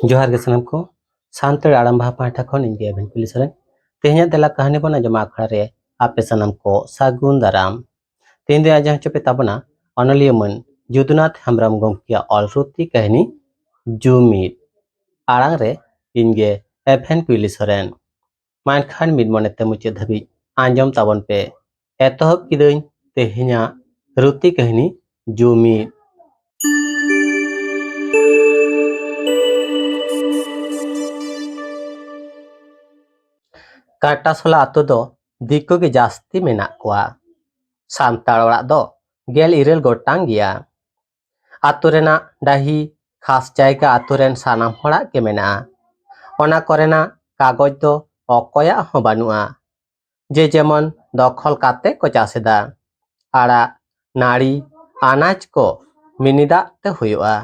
जोहार के सनम को सांतड़ आड़म बाहा पाठा खन इंगे एभेन पुलिस रे तेहnya तेला कहानी बना जमा आखड़ा रे आपे सनम को सागुन दाराम तेन दे आजा चपे ताबना अनलिय मन जुदुनाथ हेम्ब्रम गंकिया अलरुति कहानी जुमिद आड़ांग रे इंगे एभेन पुलिस रेन मान खान मिद मनेते मुचे धबी आंजम ताबन पे एतहब किदई तेहnya रुति कहानी जुमिद काटासोला आतो दो दिक्को के जास्ती मेना कोआ सान्ताड़ ओड़ाग दो गेल इरेल गोटांग गिया आतो रेना डाही खास जायगा आतो रेन सानाम होड़ाग के मेना ओना करेना कागज दो अकोया हो बानुआ जे जेमन दखल काते को चासेदा आड़ा नाड़ी अनाज को मिनी दाग ते हुयुआ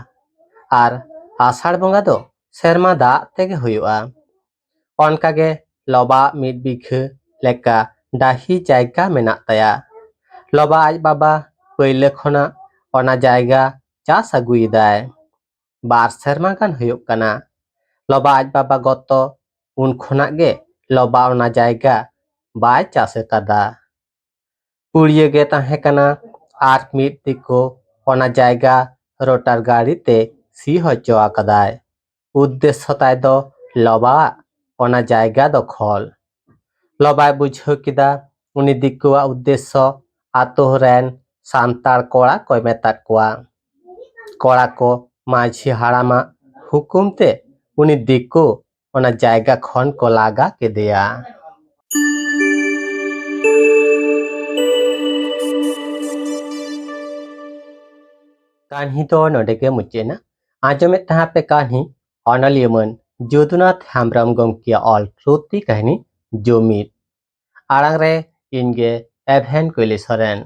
आर आषाढ़ बंगा दो सेरमा दाग तेगे हुयुआ ओनकागे लोबा मिद बिघे लेका डाही जायगा मेना ताया लोबा आज बाबा पहिले खना ओना जायगा चास अगुइदाय बार सेरमा गान हुयुग कना लोबा आज बाबा गतो उन खना गे लोबा ओना जायगा बाय चासे कदा पुड़िये गे ताहे कना आर मिद दिको ओना जायगा रोटार गाड़ी ते सी हचो आकदाय उद्देश्य ताय दो लोबा ओना जायगा दखल लोबाय बुझो किदा उनी दिकुआ उद्देश्य आतो रेन सांतार कोड़ा को मेताद कोआ कोड़ा को माझी हाड़ामा हुकुम ते उनी दिकु ओना जायगा खन को लागा के दिया कहानी तो नोडेगे मुचेना आजमे तहा पे कहानी अनलियमन जुदुनाथ हेम्ब्रम गंकिया अलरुति कहानी जुमिद आड़ांग रे इनगे एभेन कुली सरेन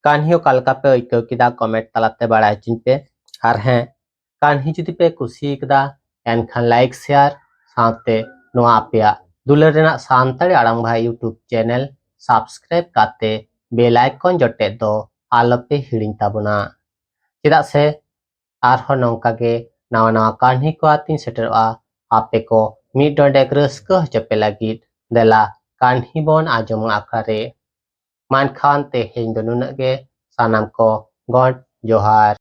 कहानी कालका पे इको किदा कमेंट तलाते बड़ा चिन पे आर हैं कहानी जुदी पे कुसी किदा एनखान लाइक शेयर साथे नोआ आपया दुलर रेना सांताड़ी आड़ांग भाई यूट्यूब चैनल सब्सक्राइब काते बेल आइकन जटे दो आलोपे हिड़िंग ताबुना चेदा से आरहो नौका के नवा नवा कहानी को आती सेटरवा आपे को मिड डोंडेक रस्को हचपे लागिद देला कहानी बोन आजम आखरे मान खान ते हेंग नुनगे सानाम को गॉड जोहार।